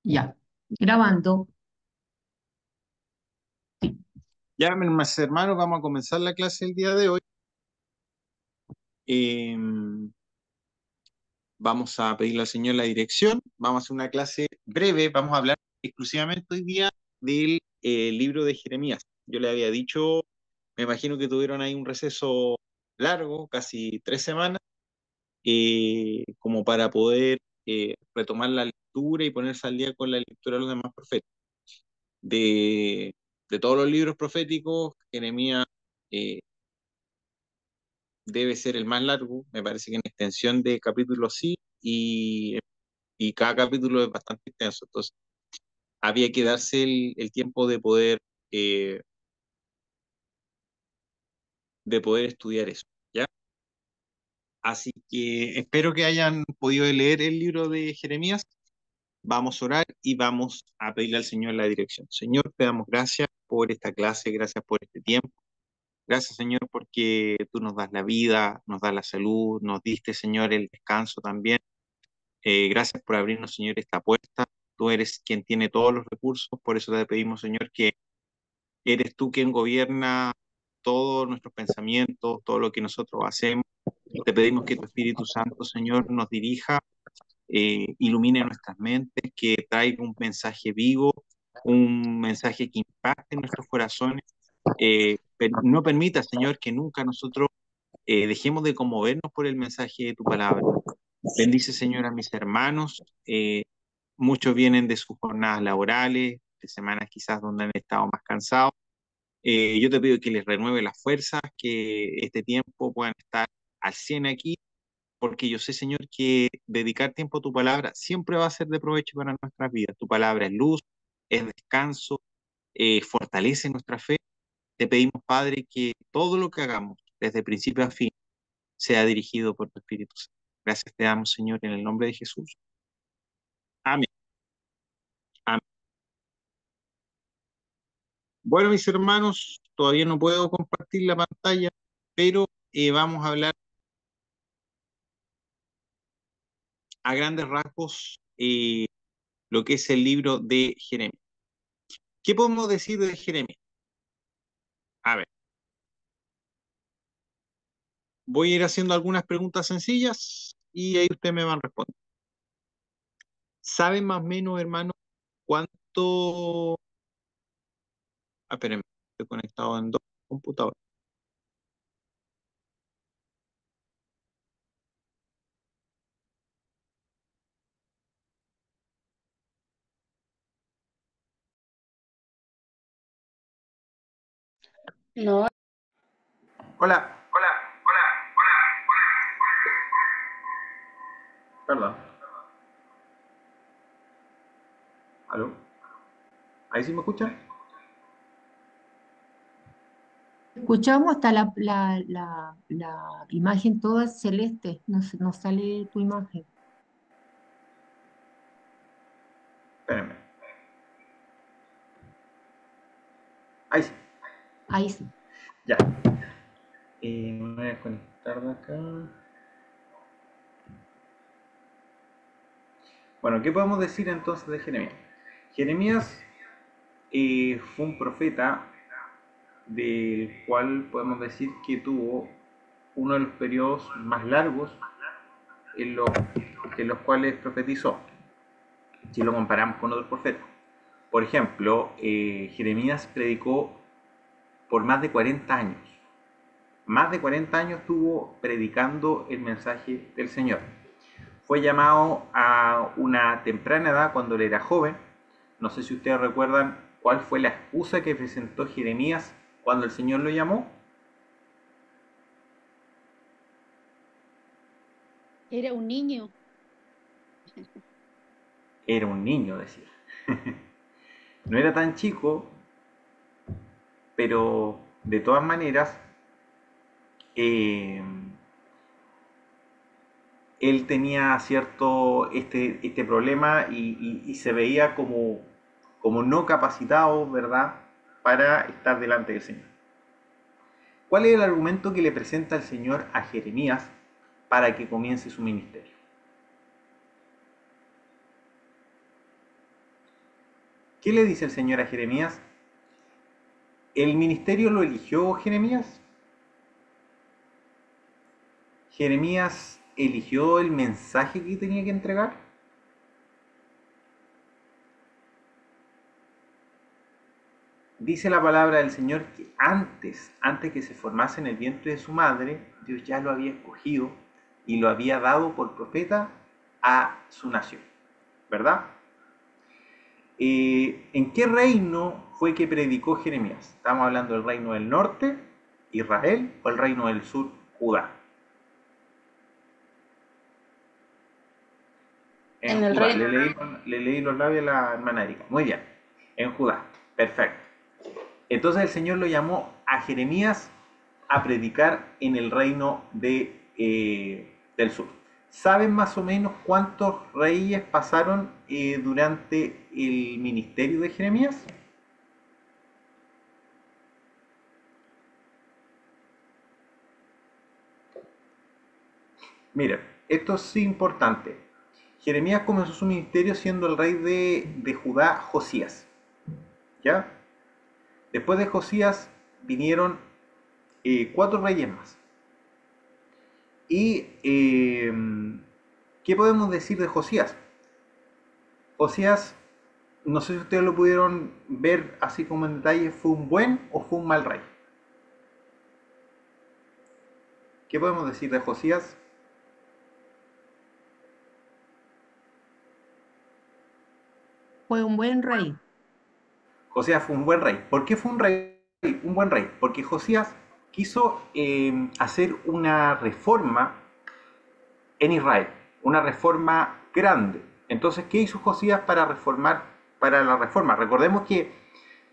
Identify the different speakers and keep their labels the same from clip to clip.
Speaker 1: Ya, grabando.
Speaker 2: Ya, mis hermanos, vamos a comenzar la clase el día de hoy. Eh, Vamos a pedirle al Señor la dirección. Vamos a hacer una clase breve. Vamos a hablar exclusivamente hoy día del libro de Jeremías. Yo le había dicho, me imagino que tuvieron ahí un receso largo, casi 3 semanas, como para poder retomar la lectura y ponerse al día con la lectura de los demás profetas. De, de todos los libros proféticos, Jeremías eh, debe ser el más largo, me parece que en extensión de capítulos sí, y cada capítulo es bastante extenso, entonces había que darse el tiempo eh, de poder estudiar eso, ¿ya? Así que espero que hayan podido leer el libro de Jeremías. Vamos a orar y vamos a pedirle al Señor la dirección. Señor, te damos gracias por esta clase, gracias por este tiempo. Gracias, Señor, porque tú nos das la vida, nos das la salud, nos diste, Señor, el descanso también. Gracias por abrirnos, Señor, esta puerta. Tú eres quien tiene todos los recursos, por eso te pedimos, Señor, que eres tú quien gobierna todos nuestros pensamientos, todo lo que nosotros hacemos. Te pedimos que tu Espíritu Santo, Señor, nos dirija, ilumine nuestras mentes, que traiga un mensaje vivo, un mensaje que impacte en nuestros corazones. No permita, Señor, que nunca nosotros dejemos de conmovernos por el mensaje de tu palabra. Bendice, Señor, a mis hermanos. Muchos vienen de sus jornadas laborales, de semanas quizás donde han estado más cansados. Yo te pido que les renueve las fuerzas, que este tiempo puedan estar al 100 aquí, porque yo sé, Señor, que dedicar tiempo a tu palabra siempre va a ser de provecho para nuestras vidas. Tu palabra es luz, es descanso, fortalece nuestra fe. Te pedimos, Padre, que todo lo que hagamos, desde principio a fin, sea dirigido por tu Espíritu Santo. Gracias te damos, Señor, en el nombre de Jesús. Amén. Amén. Bueno, mis hermanos, todavía no puedo compartir la pantalla, pero vamos a hablar a grandes rasgos lo que es el libro de Jeremías. ¿Qué podemos decir de Jeremías? A ver, voy a ir haciendo algunas preguntas sencillas y ahí ustedes me van a responder. ¿Saben más o menos, hermano, cuánto... Ah, espérenme, estoy conectado en dos computadores.
Speaker 3: No,
Speaker 2: Hola. Perdón. ¿Aló? ¿Ahí sí me escuchan?
Speaker 1: Escuchamos hasta la imagen toda celeste, no sale tu imagen.
Speaker 2: Espérenme. Ahí sí.
Speaker 1: Ahí sí.
Speaker 2: Ya. Me voy a conectar de acá. Bueno, ¿qué podemos decir entonces de Jeremías? Jeremías fue un profeta del cual podemos decir que tuvo uno de los periodos más largos en los cuales profetizó, si lo comparamos con otros profetas. Por ejemplo, Jeremías predicó por más de 40 años. Más de 40 años estuvo predicando el mensaje del Señor. Fue llamado a una temprana edad cuando él era joven. No sé si ustedes recuerdan cuál fue la excusa que presentó Jeremías cuando el Señor lo llamó.
Speaker 3: era un niño.
Speaker 2: Era un niño, decía. No era tan chico, pero de todas maneras, eh, él tenía cierto este problema y se veía como no capacitado, ¿verdad?, para estar delante del Señor. ¿Cuál es el argumento que le presenta el Señor a Jeremías para que comience su ministerio?
Speaker 4: ¿Qué le dice el Señor a Jeremías? ¿El ministerio lo eligió Jeremías? ¿Jeremías eligió el mensaje que tenía que entregar? Dice la palabra del Señor que antes que se formase en el vientre de su madre, Dios ya lo había escogido y lo había dado por profeta a su nación, ¿verdad? ¿En qué reino fue que predicó Jeremías? ¿Estamos hablando del reino del norte, Israel, o el reino del sur, Judá? En
Speaker 3: En el
Speaker 4: Judá.
Speaker 3: reino.
Speaker 4: Le leí los labios a la hermana Erika. Muy bien. En Judá. Perfecto. Entonces el Señor lo llamó a Jeremías a predicar en el reino del sur. ¿Saben más o menos cuántos reyes pasaron durante el ministerio de Jeremías? Mira, esto es importante. Jeremías comenzó su ministerio siendo el rey de Judá, Josías. ¿Ya? Después de Josías vinieron 4 reyes más. ¿Y qué podemos decir de Josías? Josías, no sé si ustedes lo pudieron ver así como en detalle, ¿fue un buen o fue un mal rey? ¿Qué podemos decir de Josías?
Speaker 1: Fue un buen rey.
Speaker 4: Josías fue un buen rey. ¿Por qué fue un buen rey? Porque Josías quiso hacer una reforma en Israel, una reforma grande. Entonces, ¿qué hizo Josías para reformar, para la reforma? Recordemos que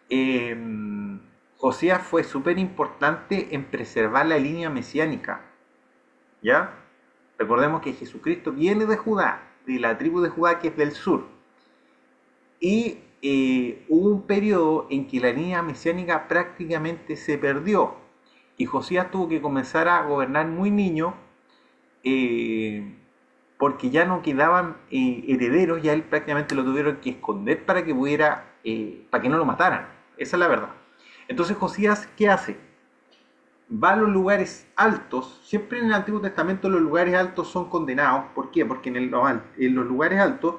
Speaker 4: eh, Josías fue súper importante en preservar la línea mesiánica, ¿ya? Recordemos que Jesucristo viene de Judá, de la tribu de Judá que es del sur. Y hubo un periodo en que la línea mesiánica prácticamente se perdió. Y Josías tuvo que comenzar a gobernar muy niño eh, porque ya no quedaban herederos, ya él prácticamente lo tuvieron que esconder para que pudiera, para que no lo mataran. Esa es la verdad. Entonces Josías, ¿qué hace? Va a los lugares altos. Siempre en el Antiguo Testamento los lugares altos son condenados. ¿Por qué? Porque en los lugares altos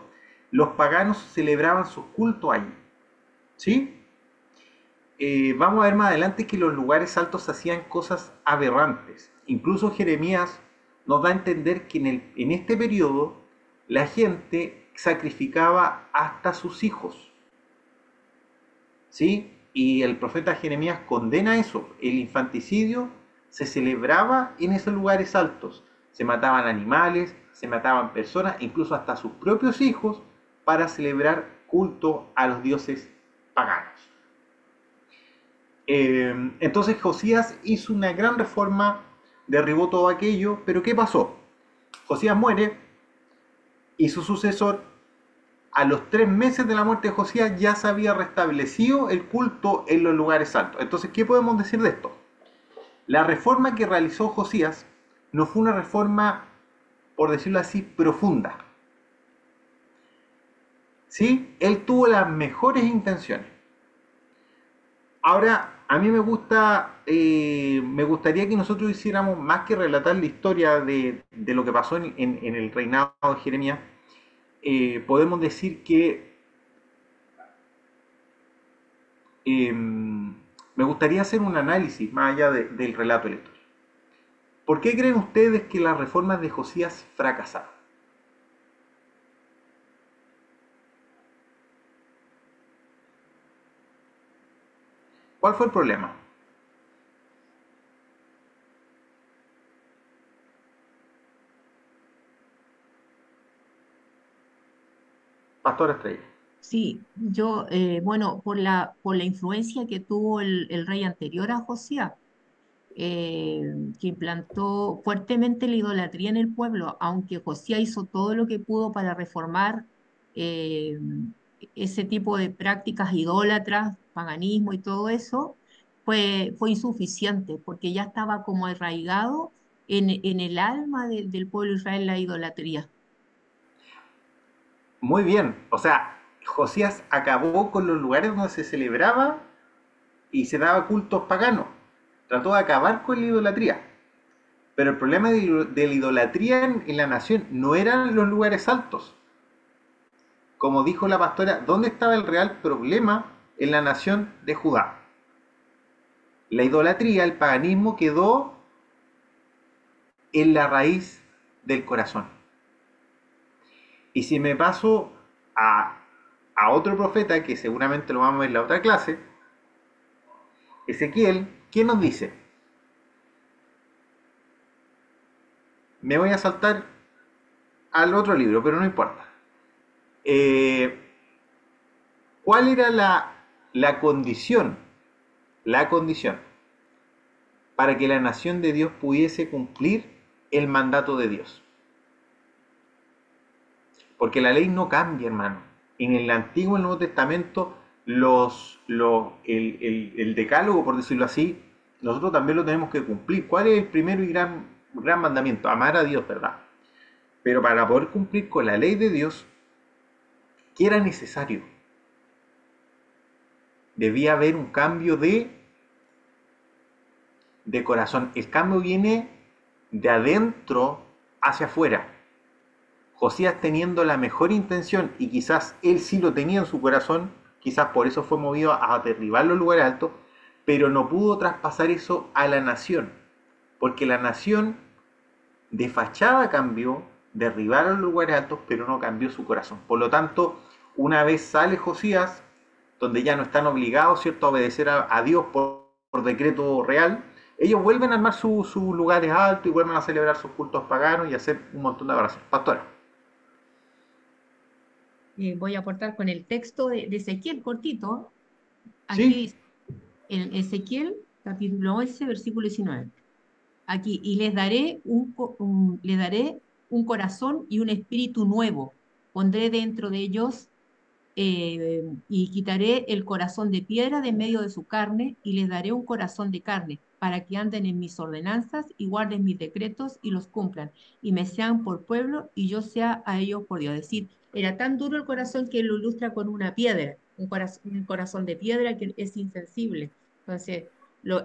Speaker 4: los paganos celebraban sus cultos allí. ¿Sí? Vamos a ver más adelante que los lugares altos hacían cosas aberrantes. Incluso Jeremías nos da a entender que en este periodo la gente sacrificaba hasta sus hijos. ¿Sí? Y el profeta Jeremías condena eso. El infanticidio se celebraba en esos lugares altos. Se mataban animales, se mataban personas, incluso hasta sus propios hijos, para celebrar culto a los dioses paganos. Entonces Josías hizo una gran reforma, derribó todo aquello, pero ¿qué pasó? Josías muere y su sucesor, a los 3 meses de la muerte de Josías, ya se había restablecido el culto en los lugares altos. Entonces, ¿qué podemos decir de esto? La reforma que realizó Josías no fue una reforma, por decirlo así, profunda. ¿Sí? Él tuvo las mejores intenciones. Ahora, a mí me gustaría que nosotros hiciéramos más que relatar la historia de lo que pasó en el reinado de Jeremías. Podemos decir que me gustaría hacer un análisis más allá del relato de la historia. ¿Por qué creen ustedes que las reformas de Josías fracasaron? ¿Cuál fue el problema? Pastor Estrella.
Speaker 1: Sí, yo, bueno, por la influencia que tuvo el rey anterior a Josías, eh, que implantó fuertemente la idolatría en el pueblo, aunque Josías hizo todo lo que pudo para reformar eh, ese tipo de prácticas idólatras, paganismo y todo eso, fue insuficiente, porque ya estaba como arraigado en el alma del pueblo de Israel la idolatría.
Speaker 4: Muy bien, o sea, Josías acabó con los lugares donde se celebraba y se daba cultos paganos. Trató de acabar con la idolatría. Pero el problema de la idolatría en la nación no eran los lugares altos. Como dijo la pastora, ¿dónde estaba el real problema en la nación de Judá? La idolatría, el paganismo quedó en la raíz del corazón. Y si me paso a otro profeta, que seguramente lo vamos a ver en la otra clase, Ezequiel, ¿quién nos dice? Me voy a saltar al otro libro, pero no importa. ¿Cuál era la condición? La condición para que la nación de Dios pudiese cumplir el mandato de Dios. Porque la ley no cambia, hermano. En el Antiguo y el Nuevo Testamento, el decálogo, por decirlo así, nosotros también lo tenemos que cumplir. ¿Cuál es el primero y gran mandamiento? Amar a Dios, ¿verdad? Pero para poder cumplir con la ley de Dios, ¿qué era necesario? Debía haber un cambio de corazón. El cambio viene de adentro hacia afuera. Josías, teniendo la mejor intención, y quizás él sí lo tenía en su corazón, quizás por eso fue movido a derribar los lugares altos, pero no pudo traspasar eso a la nación, porque la nación de fachada cambió, derribaron los lugares altos, pero no cambió su corazón. Por lo tanto, una vez sale Josías, donde ya no están obligados, ¿cierto?, a obedecer a Dios por decreto real, ellos vuelven a armar sus lugares altos y vuelven a celebrar sus cultos paganos y a hacer un montón de adoraciones. Pastora.
Speaker 1: Voy a aportar con el texto de Ezequiel cortito. Aquí
Speaker 4: ¿Sí?
Speaker 1: dice, en Ezequiel, capítulo 11, versículo 19. Aquí, y les daré les daré un corazón y un espíritu nuevo. Pondré dentro de ellos y quitaré el corazón de piedra de en medio de su carne y les daré un corazón de carne para que anden en mis ordenanzas y guarden mis decretos y los cumplan y me sean por pueblo y yo sea a ellos por Dios. Es decir, era tan duro el corazón que él lo ilustra con una piedra, un corazón de piedra que es insensible. Entonces,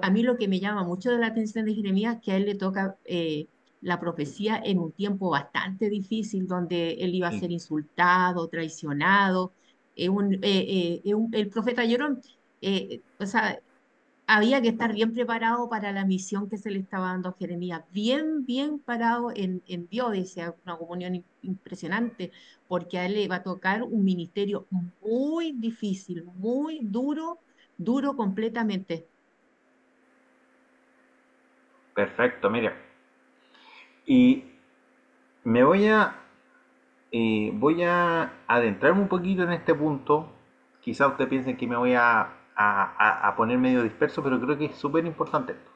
Speaker 1: a mí lo que me llama mucho de la atención de Jeremías es que a él le toca la profecía en un tiempo bastante difícil, donde él iba a ser
Speaker 4: Sí.
Speaker 1: insultado, traicionado. El profeta llorón, o sea, había que estar bien preparado para la misión que se le estaba dando a Jeremías, bien parado en Dios, decía, una comunión impresionante, porque a él le va a tocar un ministerio muy difícil, muy duro completamente.
Speaker 4: Perfecto, mira. Y me voy a adentrarme un poquito en este punto. Quizá usted piense que me voy a poner medio disperso, pero creo que es súper importante esto.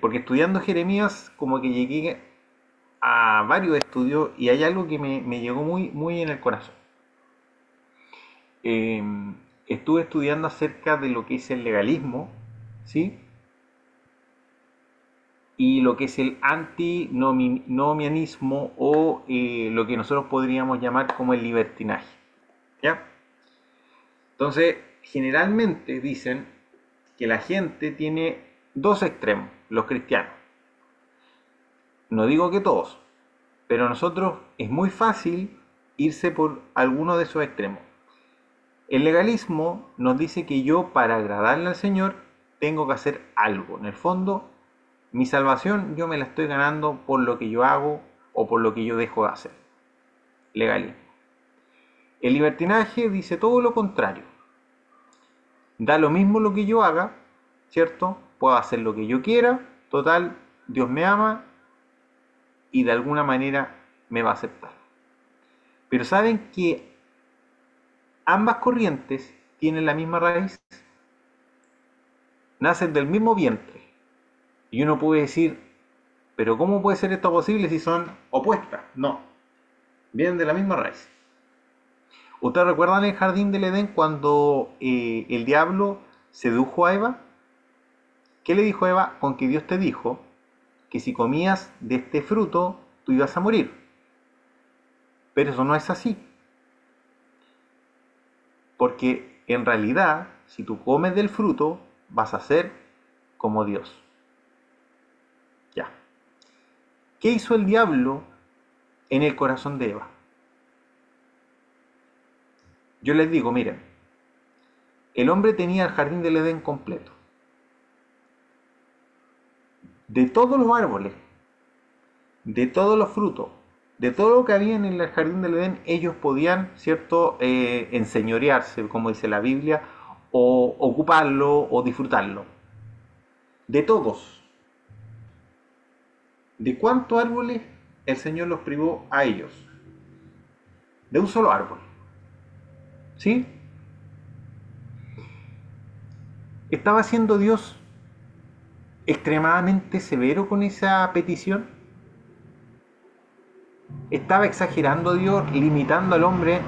Speaker 4: Porque estudiando Jeremías, como que llegué a varios estudios y hay algo que me llegó muy en el corazón. Eh, Estuve estudiando acerca de lo que es el legalismo, ¿sí? Y lo que es el antinomianismo o lo que nosotros podríamos llamar como el libertinaje. ¿Ya? Entonces, generalmente dicen que la gente tiene dos extremos, los cristianos. No digo que todos, pero nosotros es muy fácil irse por alguno de esos extremos. El legalismo nos dice que yo, para agradarle al Señor, tengo que hacer algo. En el fondo, mi salvación yo me la estoy ganando por lo que yo hago o por lo que yo dejo de hacer. Legalismo. El libertinaje dice todo lo contrario. Da lo mismo lo que yo haga, ¿cierto? Puedo hacer lo que yo quiera, total, Dios me ama y de alguna manera me va a aceptar. Pero saben que ambas corrientes tienen la misma raíz, nacen del mismo vientre. Y uno puede decir, pero ¿cómo puede ser esto posible si son opuestas? No, vienen de la misma raíz. ¿Ustedes recuerdan el jardín del Edén cuando el diablo sedujo a Eva? ¿Qué le dijo a Eva? Con que Dios te dijo que si comías de este fruto tú ibas a morir. Pero eso no es así. Porque en realidad, si tú comes del fruto, vas a ser como Dios. Ya. ¿Qué hizo el diablo en el corazón de Eva? Yo les digo, miren, el hombre tenía el jardín del Edén completo. De todos los árboles, de todos los frutos, de todo lo que había en el jardín del Edén, ellos podían, ¿cierto?, enseñorearse, como dice la Biblia, o ocuparlo o disfrutarlo. De todos. ¿De cuántos árboles el Señor los privó a ellos? De un solo árbol. ¿Sí? ¿Estaba siendo Dios extremadamente severo con esa petición? ¿Estaba exagerando Dios, limitando al hombre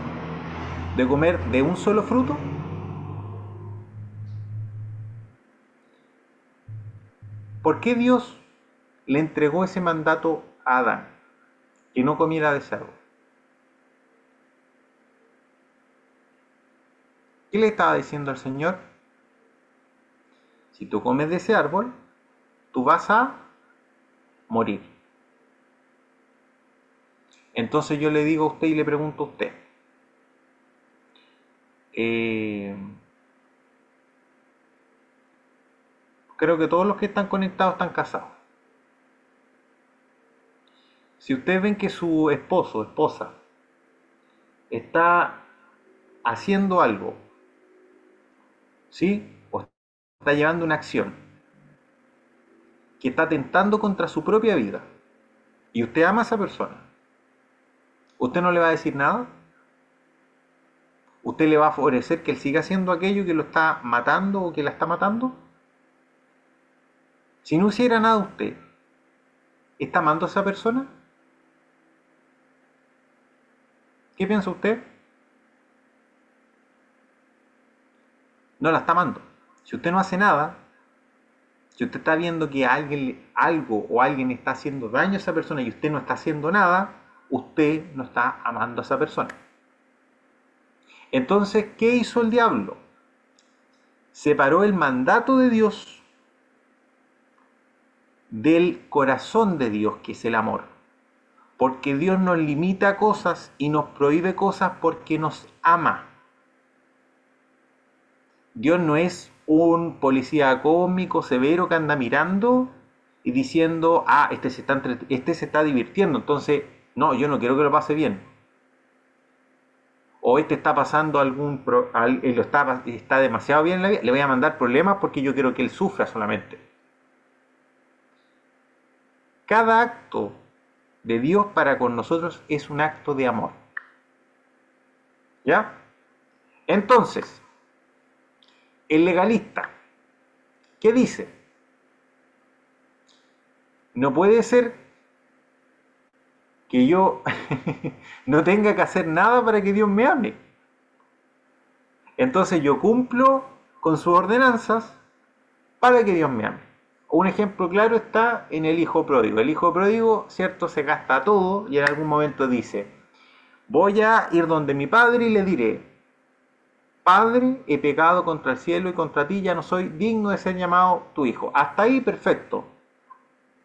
Speaker 4: de comer de un solo fruto? ¿Por qué Dios le entregó ese mandato a Adán, que no comiera de ese árbol? ¿Qué le estaba diciendo al Señor? Si tú comes de ese árbol, tú vas a morir. Entonces yo le digo a usted y le pregunto a usted, creo que todos los que están conectados están casados. Si ustedes ven que su esposo o esposa está haciendo algo, ¿sí?, o está llevando una acción que está atentando contra su propia vida, y usted ama a esa persona, ¿usted no le va a decir nada? ¿Usted le va a favorecer que él siga haciendo aquello que lo está matando o que la está matando? Si no hiciera nada usted, ¿está amando a esa persona? ¿Qué piensa usted? No la está amando. Si usted no hace nada, si usted está viendo que algo o alguien está haciendo daño a esa persona y usted no está haciendo nada, usted no está amando a esa persona. Entonces, ¿qué hizo el diablo? Separó el mandato de Dios del corazón de Dios, que es el amor. Porque Dios nos limita cosas y nos prohíbe cosas porque nos ama. Dios no es un policía cósmico severo que anda mirando y diciendo, este se está divirtiendo, entonces, no, yo no quiero que lo pase bien. O este está pasando está demasiado bien en la vida, le voy a mandar problemas porque yo quiero que él sufra solamente. Cada acto de Dios para con nosotros es un acto de amor. ¿Ya? Entonces, el legalista, ¿qué dice? No puede ser que yo no tenga que hacer nada para que Dios me ame. Entonces yo cumplo con sus ordenanzas para que Dios me ame. Un ejemplo claro está en el hijo pródigo. El hijo pródigo, cierto, se gasta todo y en algún momento dice, voy a ir donde mi padre y le diré, Padre, he pecado contra el cielo y contra ti, ya no soy digno de ser llamado tu hijo. Hasta ahí perfecto.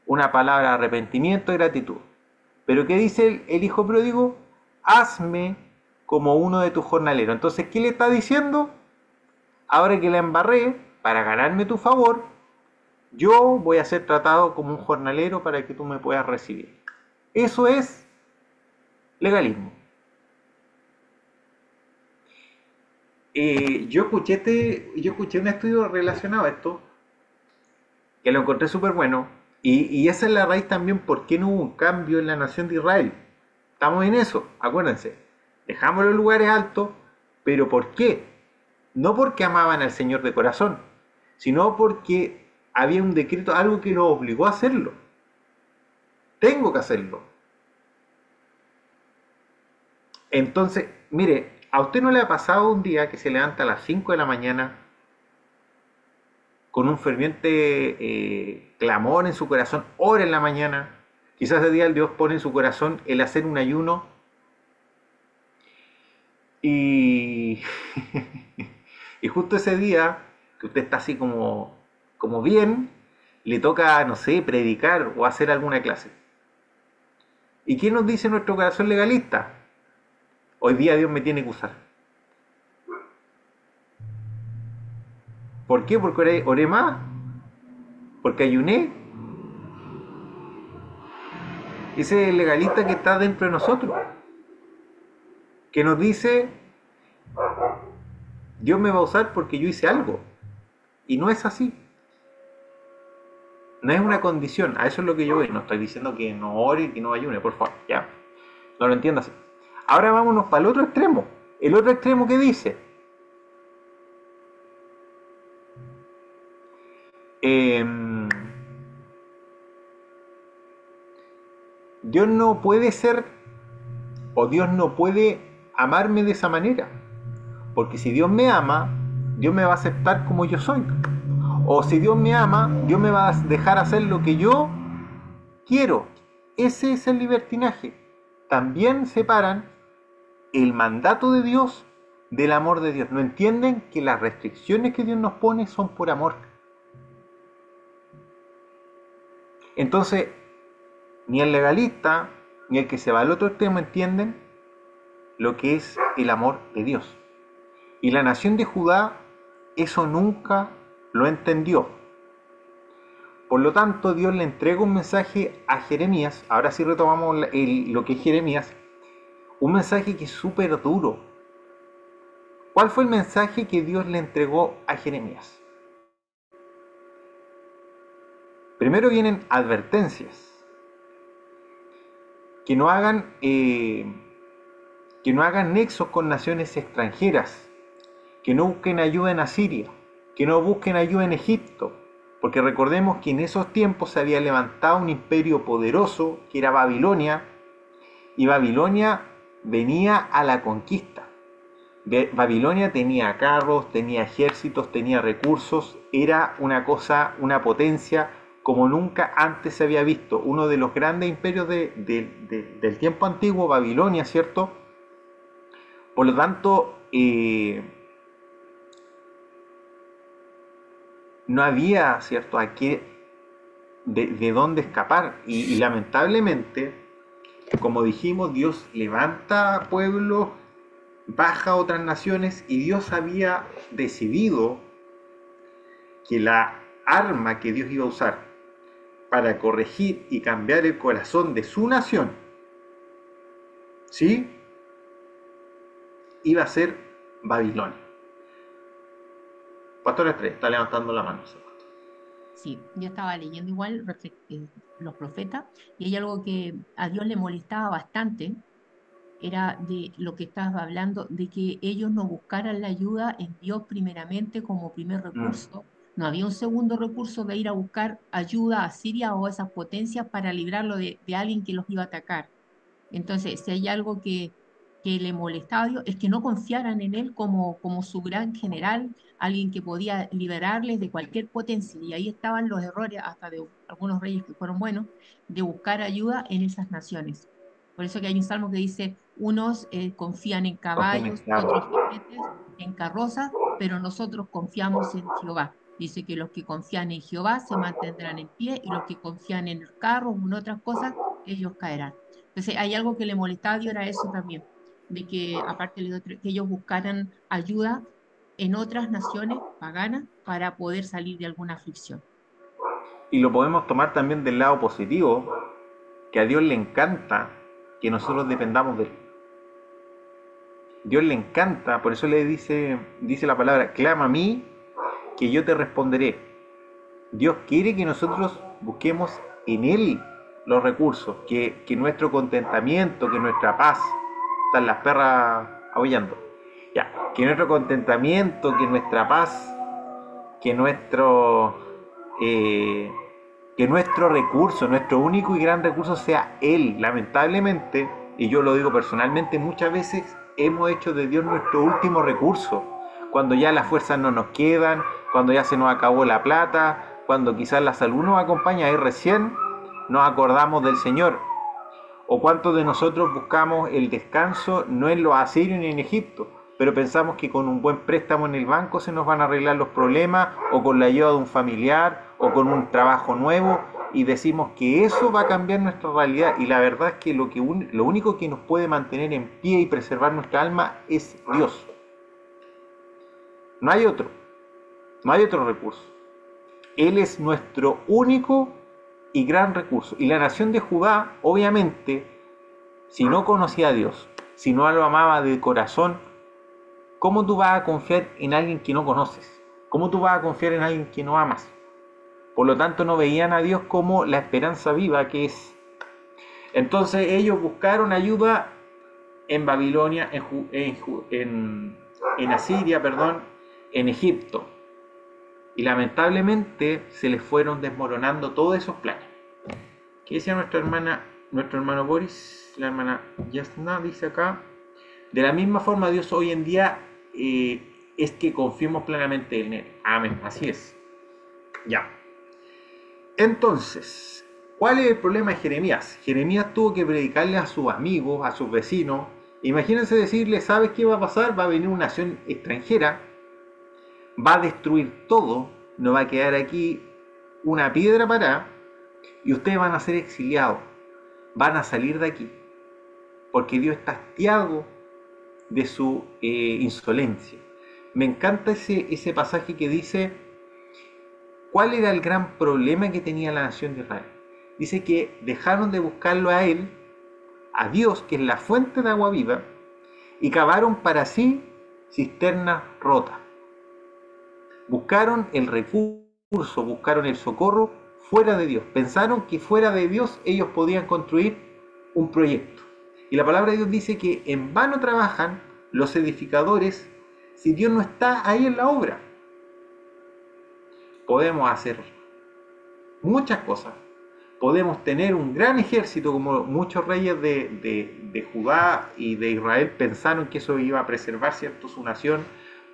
Speaker 4: Una palabra de arrepentimiento y gratitud. Pero ¿qué dice el hijo pródigo? Hazme como uno de tus jornaleros. Entonces, ¿qué le está diciendo? Ahora que la embarré, para ganarme tu favor, yo voy a ser tratado como un jornalero para que tú me puedas recibir. Eso es legalismo. Yo escuché un estudio relacionado a esto, que lo encontré súper bueno, y esa es la raíz también por qué no hubo un cambio en la nación de Israel. Estamos en eso, acuérdense. Dejamos los lugares altos, pero ¿por qué? No porque amaban al Señor de corazón, sino porque había un decreto, algo que los obligó a hacerlo. Tengo que hacerlo. Entonces, mire, ¿a usted no le ha pasado un día que se levanta a las 5 de la mañana con un ferviente clamor en su corazón, ora en la mañana? Quizás ese día Dios pone en su corazón el hacer un ayuno y justo ese día, que usted está así como bien, le toca, no sé, predicar o hacer alguna clase. ¿Y qué nos dice nuestro corazón legalista? Hoy día Dios me tiene que usar. ¿Por qué? Porque oré más, porque ayuné. Ese es el legalista que está dentro de nosotros, que nos dice, Dios me va a usar porque yo hice algo. Y no es así. No es una condición. A eso es lo que yo voy. No estoy diciendo que no ore y que no ayune, por favor. Ya. No lo entiendas así. Ahora vámonos para el otro extremo. El otro extremo que dice. Dios no puede ser, o Dios no puede amarme de esa manera. Porque si Dios me ama, Dios me va a aceptar como yo soy. O si Dios me ama, Dios me va a dejar hacer lo que yo quiero. Ese es el libertinaje. También separan el mandato de Dios del amor de Dios. No entienden que las restricciones que Dios nos pone son por amor. Entonces, ni el legalista, ni el que se va al otro extremo entienden lo que es el amor de Dios. Y la nación de Judá eso nunca lo entendió. Por lo tanto, Dios le entrega un mensaje a Jeremías. Ahora sí retomamos lo que es Jeremías. Un mensaje que es súper duro. ¿Cuál fue el mensaje que Dios le entregó a Jeremías? Primero vienen advertencias. Que no hagan nexos con naciones extranjeras. Que no busquen ayuda en Asiria. Que no busquen ayuda en Egipto. Porque recordemos que en esos tiempos se había levantado un imperio poderoso, que era Babilonia, y Babilonia venía a la conquista. Babilonia tenía carros, tenía ejércitos, tenía recursos, era una cosa, una potencia como nunca antes se había visto. Uno de los grandes imperios del tiempo antiguo, Babilonia, ¿cierto? Por lo tanto, no había, ¿cierto?, de dónde escapar. Y lamentablemente, como dijimos, Dios levanta pueblos, baja otras naciones, y Dios había decidido que la arma que Dios iba a usar para corregir y cambiar el corazón de su nación, ¿sí?, iba a ser Babilonia. Pastor Estrella está levantando la mano.
Speaker 1: Sí, yo estaba leyendo igual los profetas, y hay algo que a Dios le molestaba bastante, era de lo que estabas hablando, de que ellos no buscaran la ayuda en Dios primeramente como primer recurso. No había un segundo recurso de ir a buscar ayuda a Siria o a esas potencias para librarlo de alguien que los iba a atacar. Entonces, si hay algo que le molestaba a Dios, es que no confiaran en Él como su gran general, alguien que podía liberarles de cualquier potencia. Y ahí estaban los errores, hasta de algunos reyes que fueron buenos, de buscar ayuda en esas naciones. Por eso que hay un salmo que dice, unos confían en caballos, otros jinetes, en carrozas, pero nosotros confiamos en Jehová. Dice que los que confían en Jehová se mantendrán en pie, y los que confían en el carro o en otras cosas, ellos caerán. Entonces, hay algo que le molestaba a Dios, era eso también, de que aparte de que ellos buscaran ayuda en otras naciones paganas para poder salir de alguna aflicción.
Speaker 4: Y lo podemos tomar también del lado positivo, que a Dios le encanta que nosotros dependamos de Él. Dios le encanta, por eso le dice la palabra, clama a mí, que yo te responderé. Dios quiere que nosotros busquemos en Él los recursos, que nuestro contentamiento, que nuestra paz, están las perras aullando, ya, que nuestro contentamiento, que nuestra paz, que nuestro recurso, nuestro único y gran recurso sea Él. Lamentablemente, y yo lo digo personalmente, muchas veces hemos hecho de Dios nuestro último recurso, cuando ya las fuerzas no nos quedan, cuando ya se nos acabó la plata, cuando quizás la salud nos acompaña, ahí recién nos acordamos del Señor. O cuántos de nosotros buscamos el descanso no en los asirios ni en Egipto, pero pensamos que con un buen préstamo en el banco se nos van a arreglar los problemas, o con la ayuda de un familiar, o con un trabajo nuevo, y decimos que eso va a cambiar nuestra realidad, y la verdad es que lo único que nos puede mantener en pie y preservar nuestra alma es Dios. No hay otro, no hay otro recurso. Él es nuestro único y gran recurso. Y la nación de Judá, obviamente, si no conocía a Dios, si no lo amaba de corazón, ¿cómo tú vas a confiar en alguien que no conoces? ¿Cómo tú vas a confiar en alguien que no amas? Por lo tanto, no veían a Dios como la esperanza viva que es. Entonces ellos buscaron ayuda en Babilonia, en Asiria, perdón, en Egipto. Y lamentablemente se les fueron desmoronando todos esos planes. ¿Qué decía nuestro hermano Boris? La hermana Yasna dice acá: de la misma forma Dios hoy en día es que confiemos plenamente en Él. Amén, así es. Ya. Entonces, ¿cuál es el problema de Jeremías? Jeremías tuvo que predicarle a sus amigos, a sus vecinos. Imagínense decirle: ¿sabes qué va a pasar? Va a venir una nación extranjera, va a destruir todo, no va a quedar aquí una piedra parada, y ustedes van a ser exiliados, van a salir de aquí, porque Dios está hastiado de su insolencia. Me encanta ese pasaje que dice: ¿cuál era el gran problema que tenía la nación de Israel? Dice que dejaron de buscarlo a Él, a Dios, que es la fuente de agua viva, y cavaron para sí cisternas rotas. Buscaron el recurso, buscaron el socorro fuera de Dios. Pensaron que fuera de Dios ellos podían construir un proyecto. Y la palabra de Dios dice que en vano trabajan los edificadores si Dios no está ahí en la obra. Podemos hacer muchas cosas. Podemos tener un gran ejército, como muchos reyes de Judá y de Israel pensaron que eso iba a preservar, ¿cierto?, su nación.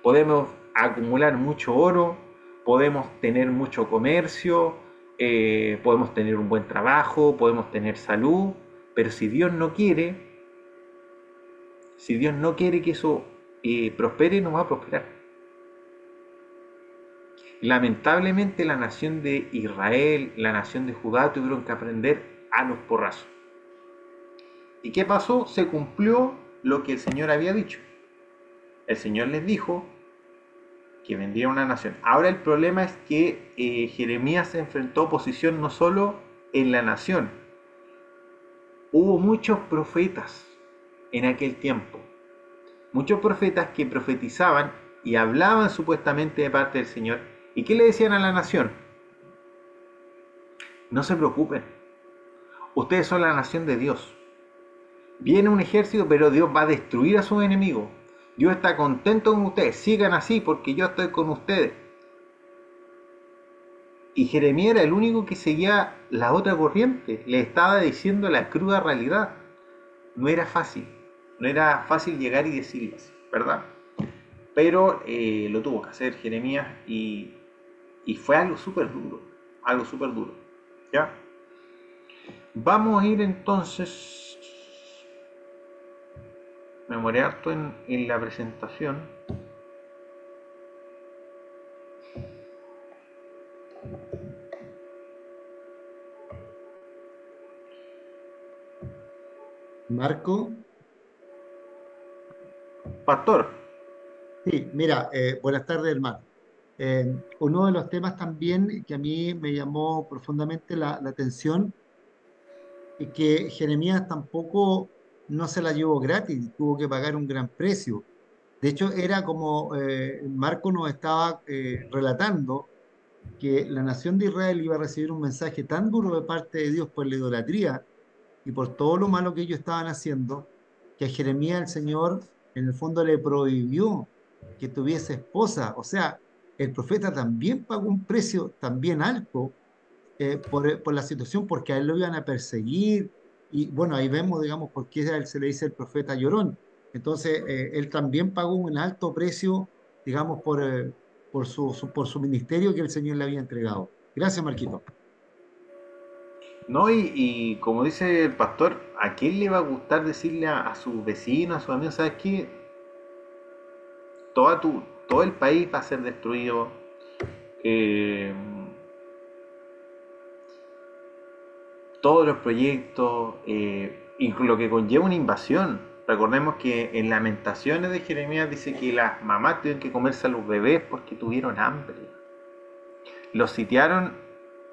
Speaker 4: Podemos acumular mucho oro, podemos tener mucho comercio, podemos tener un buen trabajo, podemos tener salud, pero si Dios no quiere que eso prospere, no va a prosperar. Lamentablemente la nación de Israel, la nación de Judá tuvieron que aprender a los porrazos. ¿Y qué pasó? Se cumplió lo que el Señor había dicho. El Señor les dijo que vendría una nación. Ahora el problema es que Jeremías se enfrentó a oposición no solo en la nación. Hubo muchos profetas en aquel tiempo. Muchos profetas que profetizaban y hablaban supuestamente de parte del Señor. ¿Y qué le decían a la nación? No se preocupen. Ustedes son la nación de Dios. Viene un ejército, pero Dios va a destruir a sus enemigos. Dios está contento con ustedes. Sigan así porque yo estoy con ustedes. Y Jeremías era el único que seguía la otra corriente. Le estaba diciendo la cruda realidad. No era fácil. No era fácil llegar y decirles, ¿verdad? Pero lo tuvo que hacer Jeremías y fue algo súper duro. Algo súper duro. ¿Ya? Vamos a ir entonces. Me demoré harto en la presentación.
Speaker 5: Marco,
Speaker 4: Pastor,
Speaker 5: sí, mira, buenas tardes, hermano. Uno de los temas también que a mí me llamó profundamente la atención es que Jeremías tampoco no se la llevó gratis, tuvo que pagar un gran precio. De hecho, era como Marco nos estaba relatando que la nación de Israel iba a recibir un mensaje tan duro de parte de Dios por la idolatría y por todo lo malo que ellos estaban haciendo, que a Jeremías el Señor en el fondo le prohibió que tuviese esposa. O sea, el profeta también pagó un precio también alto por la situación, porque a él lo iban a perseguir. Y bueno, ahí vemos, digamos, por qué a él se le dice el profeta llorón. Entonces, él también pagó un alto precio, digamos, por su ministerio que el Señor le había entregado. Gracias, Marquito.
Speaker 4: ¿no? Y como dice el pastor, ¿a quién le va a gustar decirle a sus vecinos, a sus amigos, ¿sabes qué? todo el país va a ser destruido. eh, Todos los proyectos, lo que conlleva una invasión. Recordemos que en Lamentaciones de Jeremías dice que las mamás tuvieron que comerse a los bebés porque tuvieron hambre. Los sitiaron,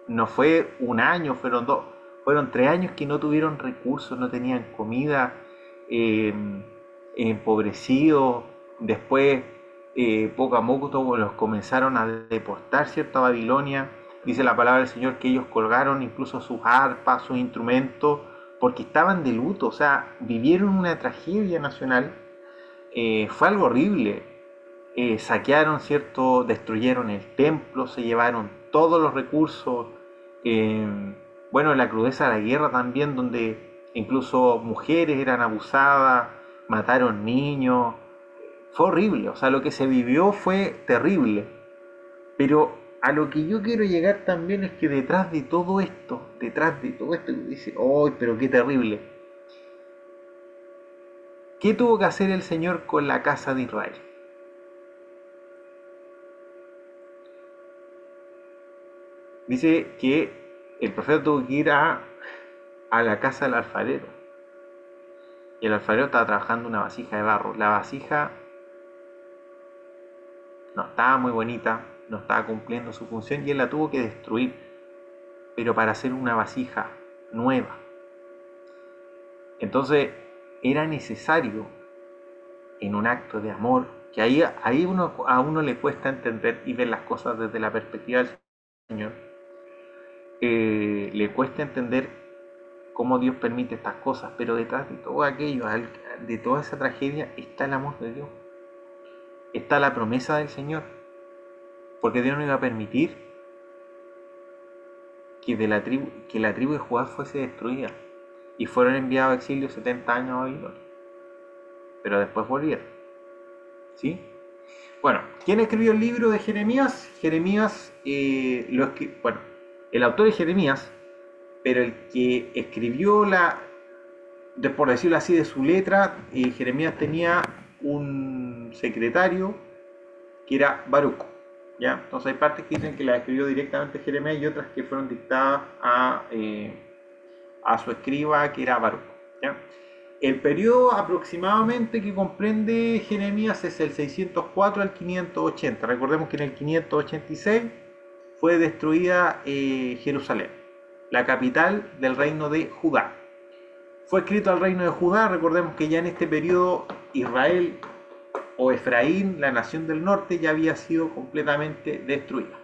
Speaker 4: no fue un año, fueron 2, fueron 3 años que no tuvieron recursos, no tenían comida, eh, empobrecidos. Después, poco a poco, todos los comenzaron a deportar, ¿cierto?, a Babilonia. Dice la palabra del Señor que ellos colgaron incluso sus arpas, sus instrumentos, porque estaban de luto, o sea, vivieron una tragedia nacional. Fue algo horrible. Saquearon, ¿cierto? Destruyeron el templo, se llevaron todos los recursos. eh, bueno, la crudeza de la guerra también, donde incluso mujeres eran abusadas, mataron niños. Fue horrible, o sea, lo que se vivió fue terrible. Pero a lo que yo quiero llegar también es que detrás de todo esto, dice, ¡ay, pero qué terrible! ¿Qué tuvo que hacer el Señor con la casa de Israel? Dice que el profeta tuvo que ir a la casa del alfarero. Y el alfarero estaba trabajando una vasija de barro. La vasija no estaba muy bonita, no estaba cumpliendo su función y él la tuvo que destruir, pero para hacer una vasija nueva. Entonces era necesario, en un acto de amor, que ahí a uno le cuesta entender y ver las cosas desde la perspectiva del Señor, le cuesta entender cómo Dios permite estas cosas, pero detrás de todo aquello, de toda esa tragedia, está el amor de Dios, está la promesa del Señor, porque Dios no iba a permitir que la tribu de Judá fuese destruida, y fueron enviados a exilio 70 años a Babilonia, pero después volvieron, ¿sí? Bueno, ¿quién escribió el libro de Jeremías? Jeremías, bueno, el autor es Jeremías, pero el que escribió por decirlo así, de su letra, Jeremías tenía un secretario que era Baruch, ¿ya? Entonces hay partes que dicen que la escribió directamente Jeremías y otras que fueron dictadas a su escriba, que era Baruch, ¿ya? El periodo aproximadamente que comprende Jeremías es el 604 al 580. Recordemos que en el 586 fue destruida Jerusalén, la capital del reino de Judá. Fue escrito al reino de Judá. Recordemos que ya en este periodo Israel o Efraín, la nación del norte, ya había sido completamente destruida.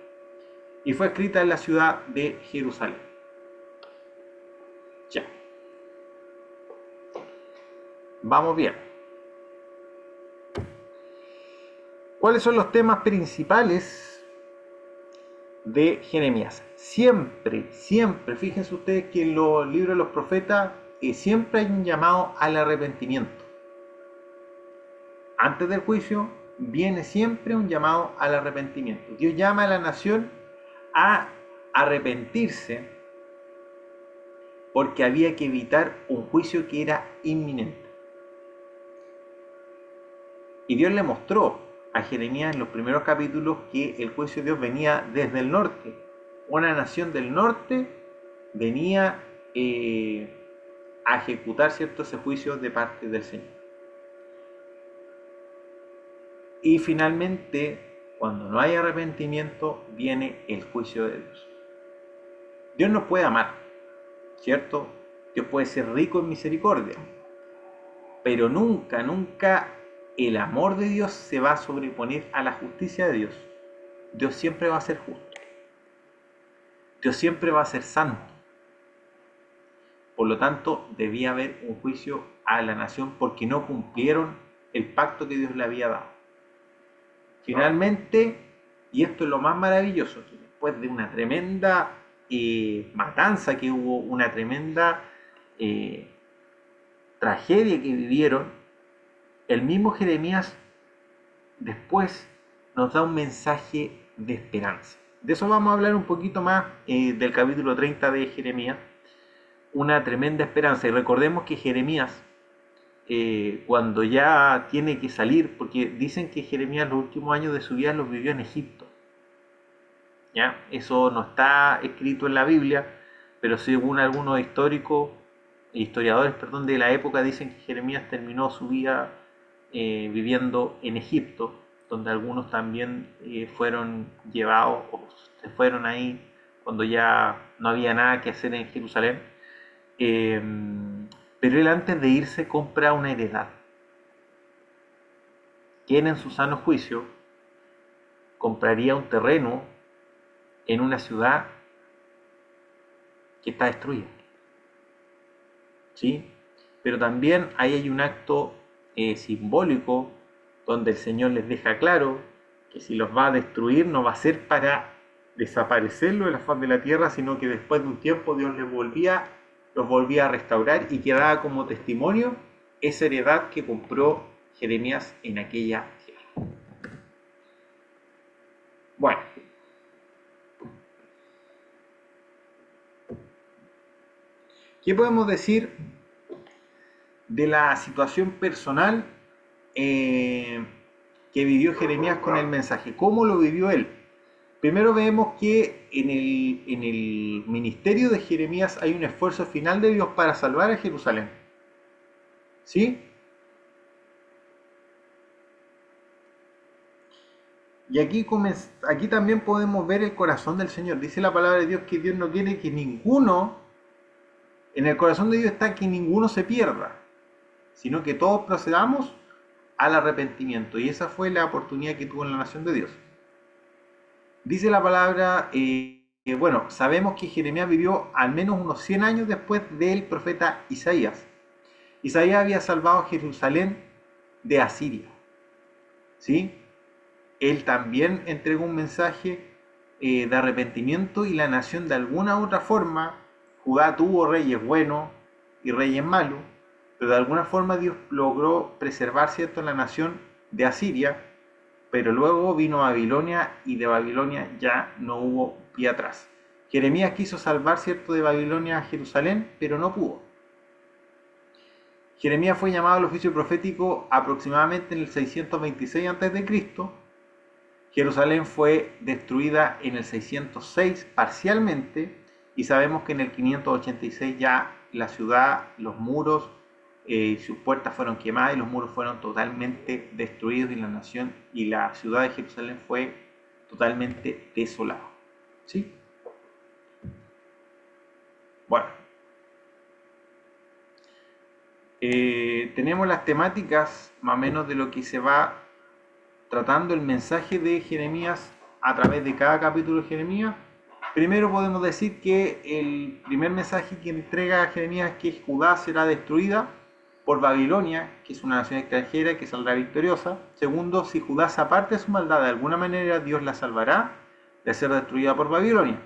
Speaker 4: Y fue escrita en la ciudad de Jerusalén. Ya. Vamos bien. ¿Cuáles son los temas principales de Jeremías? Siempre, fíjense ustedes que en los libros de los profetas siempre hay un llamado al arrepentimiento. Antes del juicio viene siempre un llamado al arrepentimiento. Dios llama a la nación a arrepentirse porque había que evitar un juicio que era inminente. Y Dios le mostró a Jeremías en los primeros capítulos que el juicio de Dios venía desde el norte. Una nación del norte venía a ejecutar ese juicio de parte del Señor. Y finalmente, cuando no hay arrepentimiento, viene el juicio de Dios. Dios nos puede amar, ¿cierto? Dios puede ser rico en misericordia, pero nunca el amor de Dios se va a sobreponer a la justicia de Dios. Dios siempre va a ser justo. Dios siempre va a ser santo. Por lo tanto, debía haber un juicio a la nación porque no cumplieron el pacto que Dios le había dado. Finalmente, y esto es lo más maravilloso, que después de una tremenda matanza que hubo, una tremenda tragedia que vivieron, el mismo Jeremías después nos da un mensaje de esperanza. De eso vamos a hablar un poquito más del capítulo 30 de Jeremías. Una tremenda esperanza. Y recordemos que Jeremías cuando ya tiene que salir, porque dicen que Jeremías los últimos años de su vida los vivió en Egipto. ¿Ya? Eso no está escrito en la Biblia, pero según algunos historiadores, perdón, de la época, dicen que Jeremías terminó su vida viviendo en Egipto, donde algunos también fueron llevados o se fueron ahí cuando ya no había nada que hacer en Jerusalén. Pero él, antes de irse, compra una heredad. Quien en su sano juicio compraría un terreno en una ciudad que está destruida, ¿sí? Pero también ahí hay un acto simbólico donde el Señor les deja claro que si los va a destruir no va a ser para desaparecerlo de la faz de la tierra, sino que después de un tiempo Dios los volvía a restaurar, y quedaba como testimonio esa heredad que compró Jeremías en aquella tierra. Bueno, ¿qué podemos decir de la situación personal que vivió Jeremías con el mensaje? ¿Cómo lo vivió él? Primero vemos que en el ministerio de Jeremías hay un esfuerzo final de Dios para salvar a Jerusalén. ¿Sí? Y aquí también podemos ver el corazón del Señor. Dice la palabra de Dios que Dios no quiere que ninguno, en el corazón de Dios está que ninguno se pierda, sino que todos procedamos al arrepentimiento. Y esa fue la oportunidad que tuvo en la nación de Dios. Dice la palabra, bueno, sabemos que Jeremías vivió al menos unos 100 años después del profeta Isaías. Isaías había salvado a Jerusalén de Asiria, ¿sí? Él también entregó un mensaje de arrepentimiento, y la nación, de alguna u otra forma, Judá tuvo reyes buenos y reyes malos, pero de alguna forma Dios logró preservar, ¿cierto?, la nación de Asiria. Pero luego vino Babilonia, y de Babilonia ya no hubo pie atrás. Jeremías quiso salvar, ¿cierto?, de Babilonia a Jerusalén, pero no pudo. Jeremías fue llamado al oficio profético aproximadamente en el 626 a.C. Jerusalén fue destruida en el 606 parcialmente, y sabemos que en el 586 ya la ciudad, los muros, sus puertas fueron quemadas y los muros fueron totalmente destruidos, y la nación y la ciudad de Jerusalén fue totalmente desolada. ¿Sí? Bueno, tenemos las temáticas más o menos de lo que se va tratando el mensaje de Jeremías a través de cada capítulo de Jeremías. Primero podemos decir que el primer mensaje que entrega a Jeremías es que Judá será destruida por Babilonia, que es una nación extranjera que saldrá victoriosa. Segundo, si Judá se aparta de su maldad, de alguna manera Dios la salvará de ser destruida por Babilonia.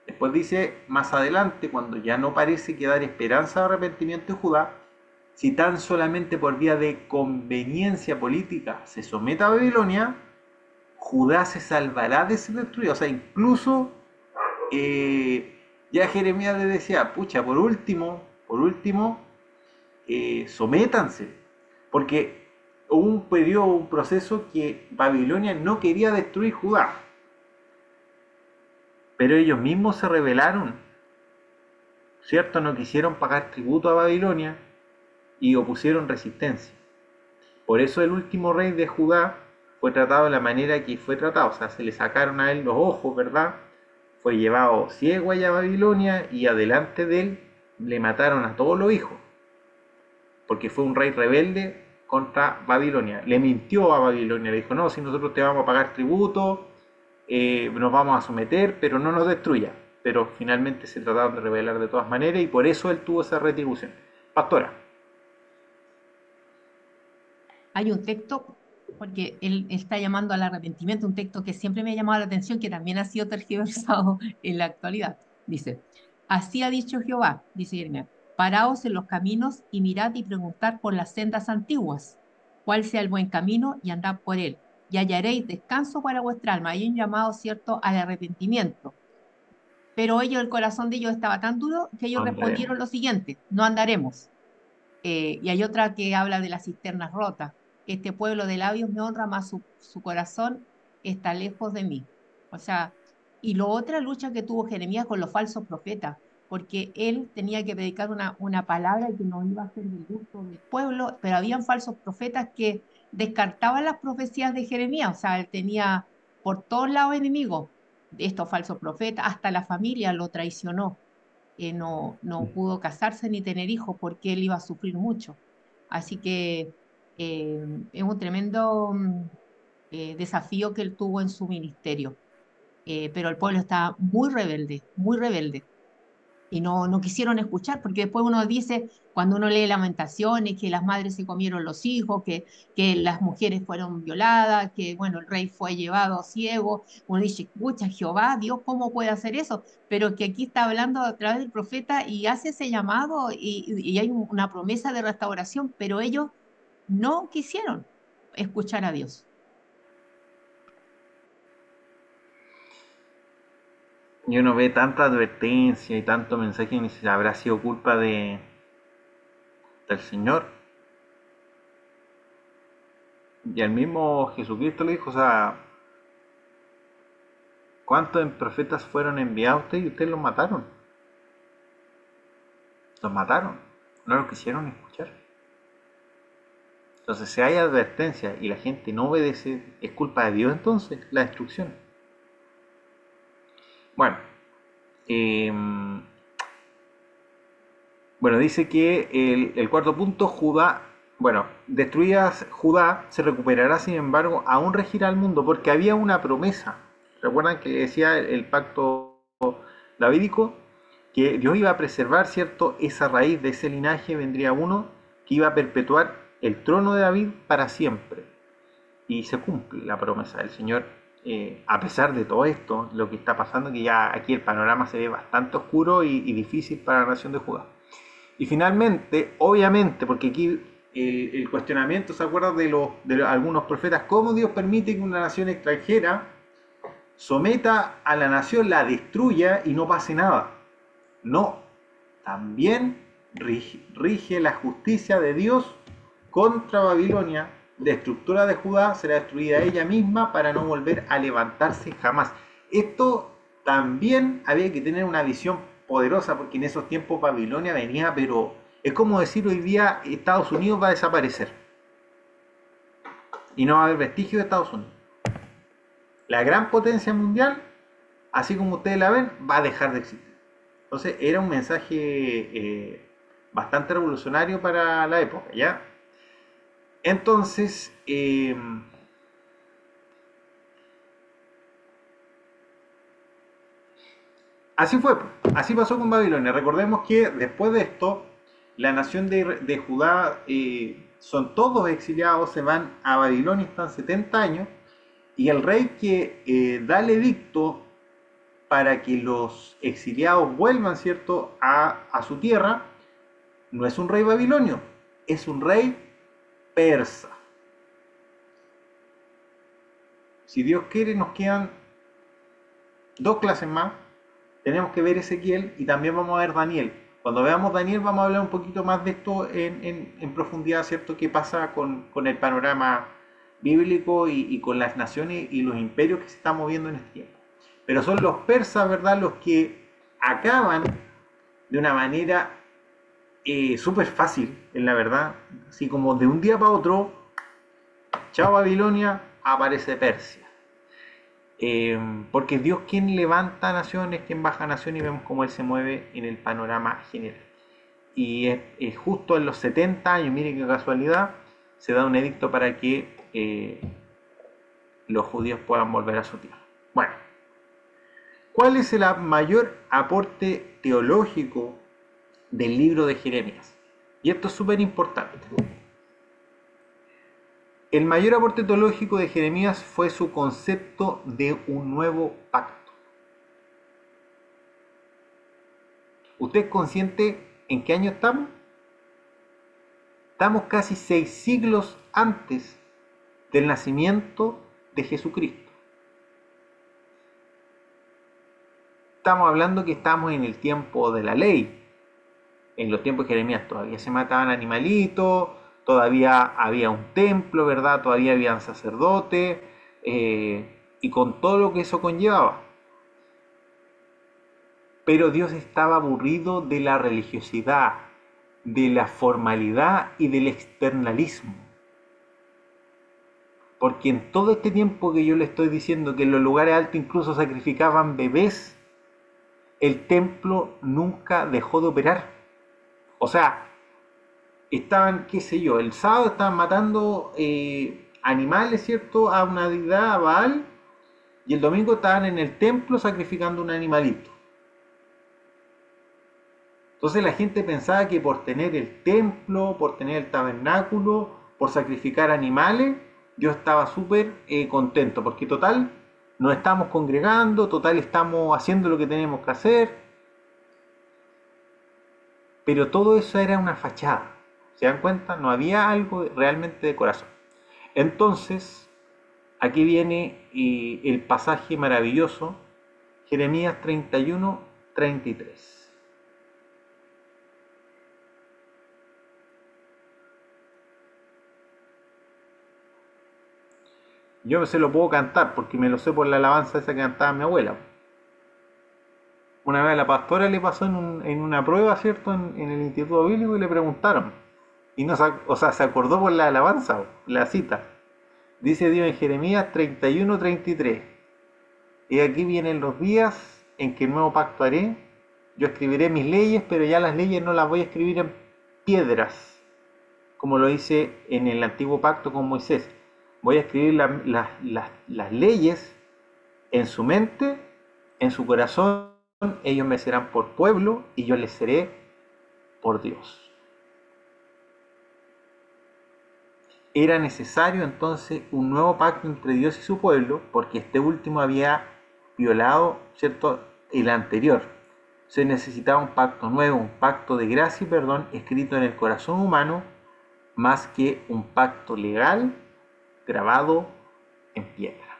Speaker 4: Después dice, más adelante, cuando ya no parece quedar esperanza de arrepentimiento en Judá, si tan solamente por vía de conveniencia política se somete a Babilonia, Judá se salvará de ser destruido. O sea, incluso ya Jeremías le decía, pucha, por último, sométanse, porque hubo un periodo, un proceso que Babilonia no quería destruir Judá, pero ellos mismos se rebelaron, ¿cierto? No quisieron pagar tributo a Babilonia y opusieron resistencia. Por eso el último rey de Judá fue tratado de la manera que fue tratado, o sea, se le sacaron a él los ojos, ¿verdad? Fue llevado ciego allá a Babilonia, y adelante de él le mataron a todos los hijos, porque fue un rey rebelde contra Babilonia. Le mintió a Babilonia, le dijo, no, si nosotros te vamos a pagar tributo, nos vamos a someter, pero no nos destruya. Pero finalmente se trataron de rebelar de todas maneras, y por eso él tuvo esa retribución. Pastora.
Speaker 1: Hay un texto, porque él está llamando al arrepentimiento, un texto que siempre me ha llamado la atención, que también ha sido tergiversado en la actualidad. Dice, así ha dicho Jehová, dice Jeremías, paraos en los caminos y mirad y preguntad por las sendas antiguas, cuál sea el buen camino, y andad por él, y hallaréis descanso para vuestra alma. Hay un llamado, ¿cierto?, al arrepentimiento. Pero ellos, el corazón de ellos estaba tan duro que ellos
Speaker 4: Andremos.
Speaker 1: respondieron lo siguiente, no andaremos. Y hay otra que habla de las cisternas rotas. Este pueblo de labios me honra, más su corazón está lejos de mí. O sea, y lo otra lucha que tuvo Jeremías con los falsos profetas, porque él tenía que predicar una palabra que no iba a ser del gusto del pueblo, pero habían falsos profetas que descartaban las profecías de Jeremías. O sea, él tenía por todos lados enemigos de estos falsos profetas, hasta la familia lo traicionó, no pudo casarse ni tener hijos porque él iba a sufrir mucho. Así que es un tremendo desafío que él tuvo en su ministerio. Pero el pueblo está muy rebelde y no quisieron escuchar, porque después uno dice, cuando uno lee Lamentaciones, que las madres se comieron los hijos, que las mujeres fueron violadas, que bueno, el rey fue llevado ciego, uno dice, escucha, Jehová, Dios, ¿cómo puede hacer eso? Pero que aquí está hablando a través del profeta y hace ese llamado y hay una promesa de restauración, pero ellos no quisieron escuchar a Dios.
Speaker 4: Y uno ve tanta advertencia y tanto mensaje y dice, ¿habrá sido culpa del Señor? Y el mismo Jesucristo le dijo, o sea, ¿cuántos profetas fueron enviados a usted y ustedes los mataron? Los mataron, no los quisieron escuchar. Entonces, si hay advertencia y la gente no obedece, ¿es culpa de Dios entonces la destrucción? Bueno, bueno, dice que el cuarto punto, Judá, bueno, destruida Judá, se recuperará, sin embargo, aún regirá el mundo, porque había una promesa. ¿Recuerdan que decía el pacto davídico? Que Dios iba a preservar, ¿cierto? Esa raíz de ese linaje vendría uno que iba a perpetuar el trono de David para siempre. Y se cumple la promesa del Señor. A pesar de todo esto, lo que está pasando, que ya aquí el panorama se ve bastante oscuro y difícil para la nación de Judá. Y finalmente, obviamente, porque aquí el cuestionamiento, ¿se acuerdan de algunos profetas? ¿Cómo Dios permite que una nación extranjera someta a la nación, la destruya y no pase nada? No, también rige la justicia de Dios contra Babilonia. La estructura de Judá será destruida ella misma para no volver a levantarse jamás. Esto también había que tener una visión poderosa, porque en esos tiempos Babilonia venía, pero es como decir hoy día Estados Unidos va a desaparecer y no va a haber vestigio de Estados Unidos. La gran potencia mundial, así como ustedes la ven, va a dejar de existir. Entonces era un mensaje bastante revolucionario para la época, ¿ya? Entonces, así fue, así pasó con Babilonia. Recordemos que después de esto, la nación de Judá son todos exiliados, se van a Babilonia, están 70 años, y el rey que da el edicto para que los exiliados vuelvan, ¿cierto?, a su tierra, no es un rey babilonio, es un rey persa. Si Dios quiere, nos quedan 2 clases más. Tenemos que ver Ezequiel y también vamos a ver Daniel. Cuando veamos Daniel vamos a hablar un poquito más de esto en profundidad, ¿cierto? ¿Qué pasa con el panorama bíblico y con las naciones y los imperios que se están moviendo en este tiempo? Pero son los persas, ¿verdad?, los que acaban de una manera súper fácil, en la verdad. Así como de un día para otro, chao Babilonia, aparece Persia. Porque es Dios quien levanta naciones, quien baja naciones, y vemos cómo Él se mueve en el panorama general. Y es justo en los 70 años, miren qué casualidad, se da un edicto para que los judíos puedan volver a su tierra. Bueno, ¿cuál es el mayor aporte teológico del libro de Jeremías? Y esto es súper importante. El mayor aporte teológico de Jeremías fue su concepto de un nuevo pacto. ¿Usted es consciente en qué año estamos? Estamos casi 6 siglos antes del nacimiento de Jesucristo. Estamos hablando que estamos en el tiempo de la ley. En los tiempos de Jeremías todavía se mataban animalitos, todavía había un templo, ¿verdad? Todavía habían sacerdotes, y con todo lo que eso conllevaba. Pero Dios estaba aburrido de la religiosidad, de la formalidad y del externalismo. Porque en todo este tiempo que yo le estoy diciendo que en los lugares altos incluso sacrificaban bebés, el templo nunca dejó de operar. O sea, estaban, qué sé yo, el sábado estaban matando animales, ¿cierto? A una deidad, a Baal, y el domingo estaban en el templo sacrificando un animalito. Entonces la gente pensaba que por tener el templo, por tener el tabernáculo, por sacrificar animales, Dios estaba súper contento, porque total, nos estamos congregando, total estamos haciendo lo que tenemos que hacer, pero todo eso era una fachada. ¿Se dan cuenta? No había algo realmente de corazón. Entonces, aquí viene el pasaje maravilloso, Jeremías 31, 33. Yo se lo puedo cantar porque me lo sé por la alabanza esa que cantaba mi abuela. Una vez a la pastora le pasó en una prueba, ¿cierto? En el Instituto Bíblico y le preguntaron. Y no, o sea, se acordó por la alabanza, la cita. Dice Dios en Jeremías 31, 33. Y aquí vienen los días en que el nuevo pacto haré. Yo escribiré mis leyes, pero ya las leyes no las voy a escribir en piedras, como lo hice en el antiguo pacto con Moisés. Voy a escribir las leyes en su mente, en su corazón. Ellos me serán por pueblo y yo les seré por Dios. Era necesario entonces un nuevo pacto entre Dios y su pueblo, porque este último había violado, ¿cierto?, el anterior. Se necesitaba un pacto nuevo, un pacto de gracia y perdón escrito en el corazón humano, más que un pacto legal grabado en piedra.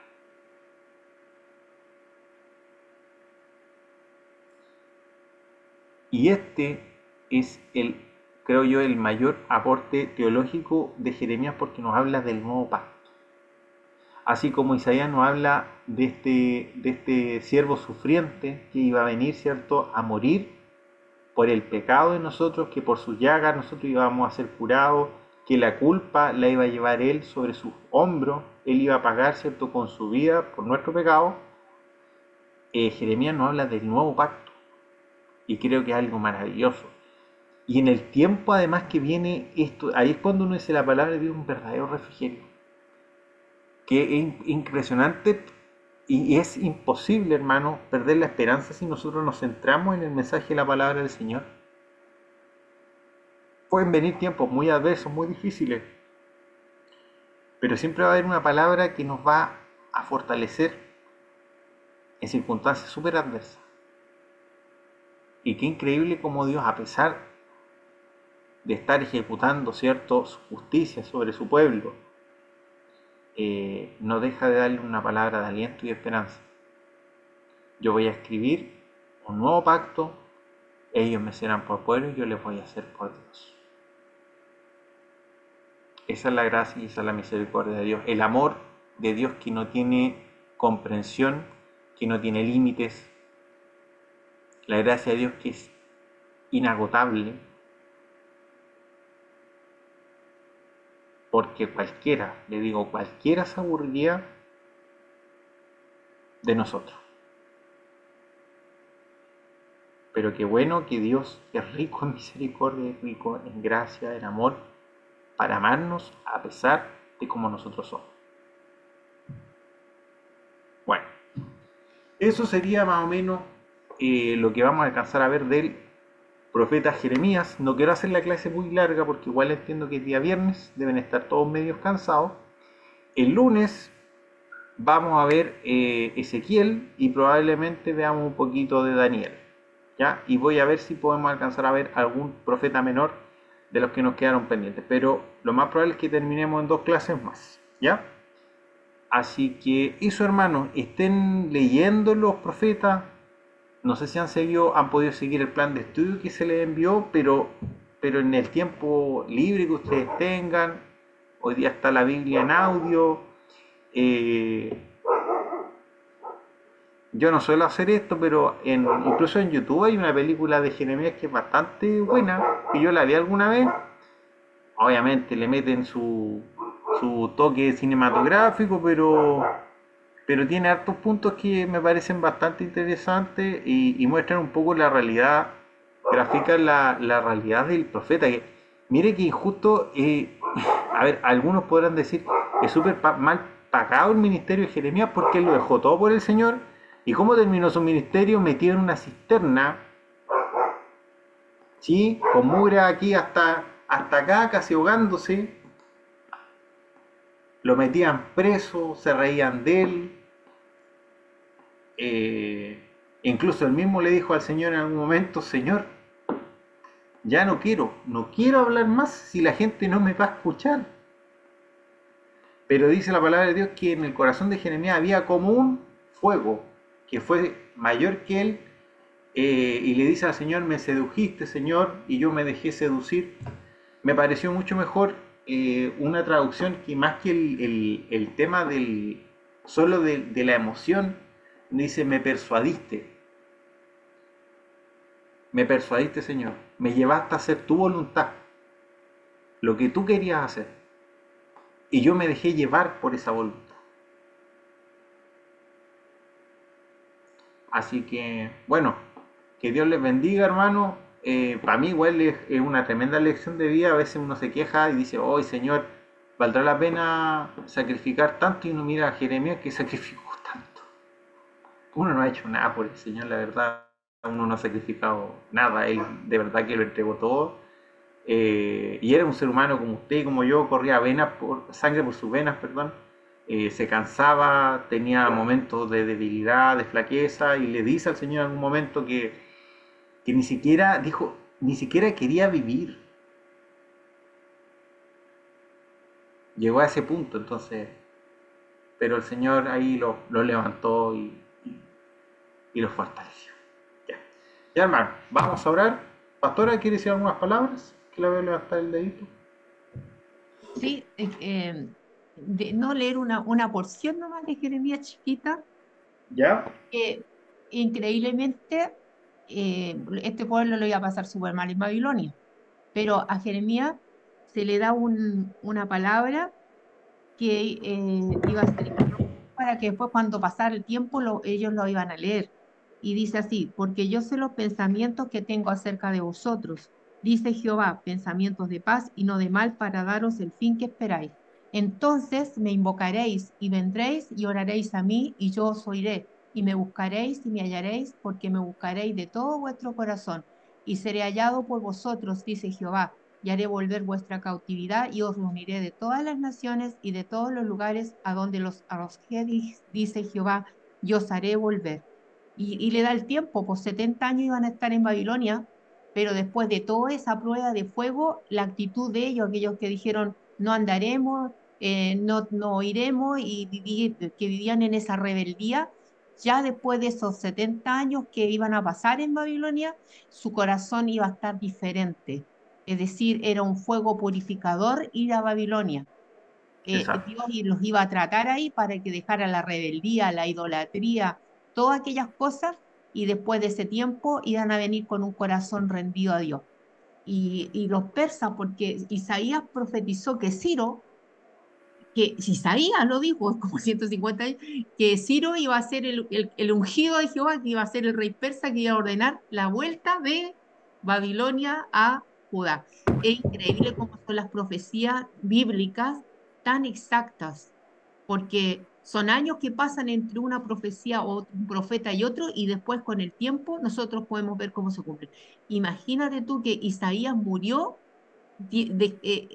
Speaker 4: Y este es creo yo, el mayor aporte teológico de Jeremías, porque nos habla del nuevo pacto. Así como Isaías nos habla de este siervo sufriente que iba a venir, ¿cierto?, a morir por el pecado de nosotros, que por sus llagas nosotros íbamos a ser curados, que la culpa la iba a llevar él sobre sus hombros, él iba a pagar, ¿cierto?, con su vida por nuestro pecado. Jeremías nos habla del nuevo pacto, y creo que es algo maravilloso. Y en el tiempo además que viene esto, ahí es cuando uno dice la palabra de Dios, un verdadero refrigerio, que es impresionante y es imposible, hermano, perder la esperanza si nosotros nos centramos en el mensaje de la palabra del Señor. Pueden venir tiempos muy adversos, muy difíciles, pero siempre va a haber una palabra que nos va a fortalecer en circunstancias súper adversas. Y qué increíble como Dios, a pesar de estar ejecutando, ¿cierto?, su justicia sobre su pueblo, no deja de darle una palabra de aliento y esperanza. Yo voy a escribir un nuevo pacto, ellos me serán por pueblo y yo les voy a hacer por Dios. Esa es la gracia y esa es la misericordia de Dios, el amor de Dios que no tiene comprensión, que no tiene límites, la gracia de Dios que es inagotable, porque cualquiera, le digo, cualquiera se aburriría de nosotros. Pero qué bueno que Dios es rico en misericordia, es rico en gracia, en amor, para amarnos a pesar de cómo nosotros somos. Bueno, eso sería más o menos lo que vamos a alcanzar a ver del profeta Jeremías. No quiero hacer la clase muy larga porque igual entiendo que es día viernes, deben estar todos medios cansados. El lunes vamos a ver Ezequiel y probablemente veamos un poquito de Daniel, ¿ya? Y voy a ver si podemos alcanzar a ver algún profeta menor de los que nos quedaron pendientes, pero lo más probable es que terminemos en 2 clases más, ¿ya? Así que eso, hermanos, estén leyendo los profetas, no sé si han podido seguir el plan de estudio que se les envió, pero en el tiempo libre que ustedes tengan, hoy día está la Biblia en audio. eh, yo no suelo hacer esto, pero incluso en YouTube hay una película de Jeremías que es bastante buena, que yo la vi alguna vez. Obviamente le meten su toque cinematográfico, pero tiene hartos puntos que me parecen bastante interesantes y muestran un poco la realidad, grafican la realidad del profeta. Que, mire que injusto, a ver, algunos podrán decir que es súper mal pagado el ministerio de Jeremías porque él lo dejó todo por el Señor. ¿Y cómo terminó su ministerio? Metido en una cisterna, ¿sí? Con mugre aquí hasta acá, casi ahogándose. Lo metían preso, se reían de él. Incluso él mismo le dijo al Señor en algún momento: Señor, ya no quiero hablar más si la gente no me va a escuchar. Pero dice la palabra de Dios que en el corazón de Jeremías había como un fuego que fue mayor que él, y le dice al Señor: me sedujiste, Señor, y yo me dejé seducir. Me pareció mucho mejor una traducción que más que el tema solo de la emoción, dice: me persuadiste, Señor, me llevaste a hacer tu voluntad, lo que tú querías hacer, y yo me dejé llevar por esa voluntad. Así que, bueno, que Dios les bendiga, hermano. Para mí igual es una tremenda lección de vida. A veces uno se queja y dice: oh, Señor, ¿valdrá la pena sacrificar tanto? Y uno mira a Jeremías que sacrificó tanto. Uno no ha hecho nada por el Señor, la verdad. Uno no ha sacrificado nada. Él de verdad que lo entregó todo. Y era un ser humano como usted y como yo. Corría sangre por sus venas, perdón. Se cansaba, tenía momentos de debilidad, de flaqueza, y le dice al Señor en algún momento que ni siquiera dijo, ni siquiera quería vivir. Llegó a ese punto, entonces, pero el Señor ahí lo levantó y lo fortaleció. Ya. Ya, hermano, vamos a orar. Pastora, ¿quiere decir algunas palabras? Que la veo levantar el dedito.
Speaker 1: Sí, de no leer una porción nomás de Jeremías chiquita,
Speaker 4: ¿Ya?
Speaker 1: que increíblemente este pueblo lo iba a pasar súper mal en Babilonia, pero a Jeremías se le da una palabra que iba a ser para que después cuando pasara el tiempo ellos lo iban a leer. Y dice así: porque yo sé los pensamientos que tengo acerca de vosotros, dice Jehová, pensamientos de paz y no de mal, para daros el fin que esperáis. Entonces me invocaréis y vendréis y oraréis a mí, y yo os oiré, y me buscaréis y me hallaréis, porque me buscaréis de todo vuestro corazón, y seré hallado por vosotros, dice Jehová, y haré volver vuestra cautividad, y os reuniré de todas las naciones y de todos los lugares a donde los arrojé, dice Jehová, y os haré volver. Y le da el tiempo, pues 70 años iban a estar en Babilonia, pero después de toda esa prueba de fuego, la actitud de ellos, aquellos que dijeron: no andaremos, no iremos, y que vivían en esa rebeldía, ya después de esos 70 años que iban a pasar en Babilonia, su corazón iba a estar diferente. Es decir, era un fuego purificador ir a Babilonia.
Speaker 4: Exacto.
Speaker 1: Dios los iba a tratar ahí para que dejara la rebeldía, la idolatría, todas aquellas cosas, y después de ese tiempo iban a venir con un corazón rendido a Dios. Y los persas, porque Isaías profetizó que Ciro, que Isaías lo dijo, es como 150 años, que Ciro iba a ser el ungido de Jehová, que iba a ser el rey persa, que iba a ordenar la vuelta de Babilonia a Judá. Es increíble cómo son las profecías bíblicas tan exactas, porque son años que pasan entre una profecía o un profeta y otro, y después con el tiempo nosotros podemos ver cómo se cumple. Imagínate tú que Isaías murió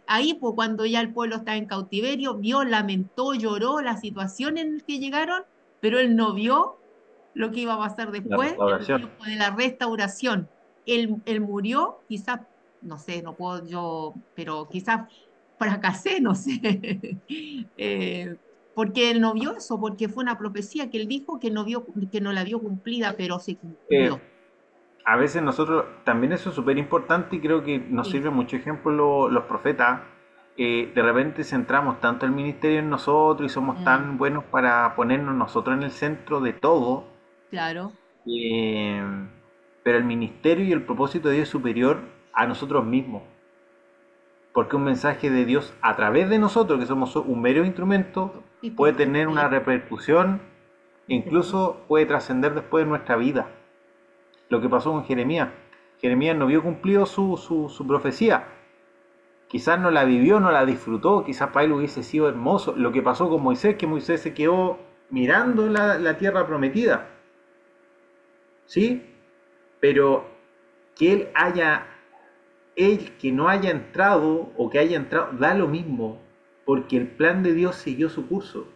Speaker 1: ahí, pues, cuando ya el pueblo estaba en cautiverio, vio, lamentó, lloró la situación en la que llegaron, pero él no vio lo que iba a pasar
Speaker 4: La
Speaker 1: después, el
Speaker 4: restauración.
Speaker 1: tiempo de la restauración. Él murió, quizás, no sé, no puedo yo, pero quizás fracasé, no sé. porque él no vio eso, porque fue una profecía que él dijo que no vio, que no la vio cumplida, pero se
Speaker 4: Eh,
Speaker 1: cumplió.
Speaker 4: a veces nosotros, también eso es súper importante y creo que nos
Speaker 1: Sí.
Speaker 4: sirve mucho ejemplo los profetas. De repente centramos tanto el ministerio en nosotros y somos
Speaker 1: Mm,
Speaker 4: tan buenos para ponernos nosotros en el centro de todo,
Speaker 1: claro,
Speaker 4: eh, pero el ministerio y el propósito de Dios es superior a nosotros mismos, porque un mensaje de Dios a través de nosotros, que somos un mero instrumento,
Speaker 1: y
Speaker 4: puede
Speaker 1: punto.
Speaker 4: tener una
Speaker 1: Sí,
Speaker 4: repercusión e
Speaker 1: ujú,
Speaker 4: incluso puede trascender después de nuestra vida. Lo que pasó con Jeremías. Jeremías no vio cumplido su profecía. Quizás no la vivió, no la disfrutó, quizás para él hubiese sido hermoso. Lo que pasó con Moisés, que Moisés se quedó mirando la tierra prometida, ¿sí? Pero que él que no haya entrado o que haya entrado, da lo mismo, porque el plan de Dios siguió su curso.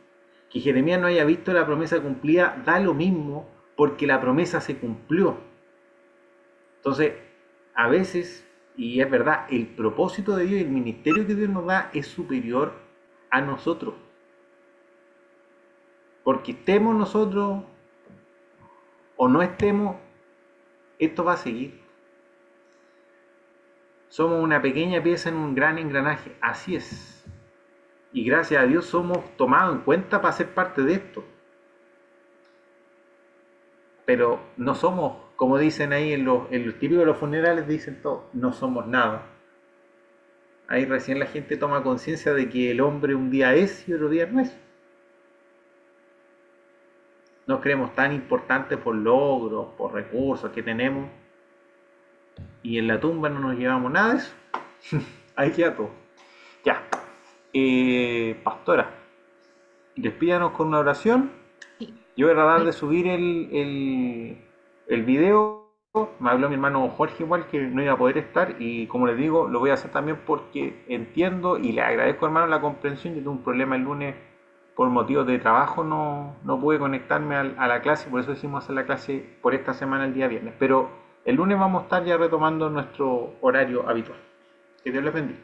Speaker 4: Que Jeremías no haya visto la promesa cumplida, da lo mismo, porque la promesa se cumplió. Entonces, a veces, y es verdad, el propósito de Dios y el ministerio que Dios nos da es superior a nosotros. Porque estemos nosotros o no estemos, esto va a seguir. Somos una pequeña pieza en un gran engranaje, así es. Y gracias a Dios somos tomados en cuenta para ser parte de esto. Pero no somos, como dicen ahí en los típicos de los funerales, dicen todo, no somos nada. Ahí recién la gente toma conciencia de que el hombre un día es y otro día no es. Nos creemos tan importantes por logros, por recursos que tenemos, y en la tumba no nos llevamos nada de eso. Ahí queda todo. Ya. Pastora, despídanos con una oración.
Speaker 1: sí.
Speaker 4: Yo voy a tratar
Speaker 1: Ay,
Speaker 4: de subir el video. Me habló mi hermano Jorge igual que no iba a poder estar y como les digo, lo voy a hacer también porque entiendo y le agradezco hermano la comprensión. Yo tuve un problema el lunes por motivos de trabajo, no pude conectarme a la clase, por eso decidimos hacer la clase por esta semana el día viernes. Pero el lunes vamos a estar ya retomando nuestro horario habitual. Que Dios les bendiga.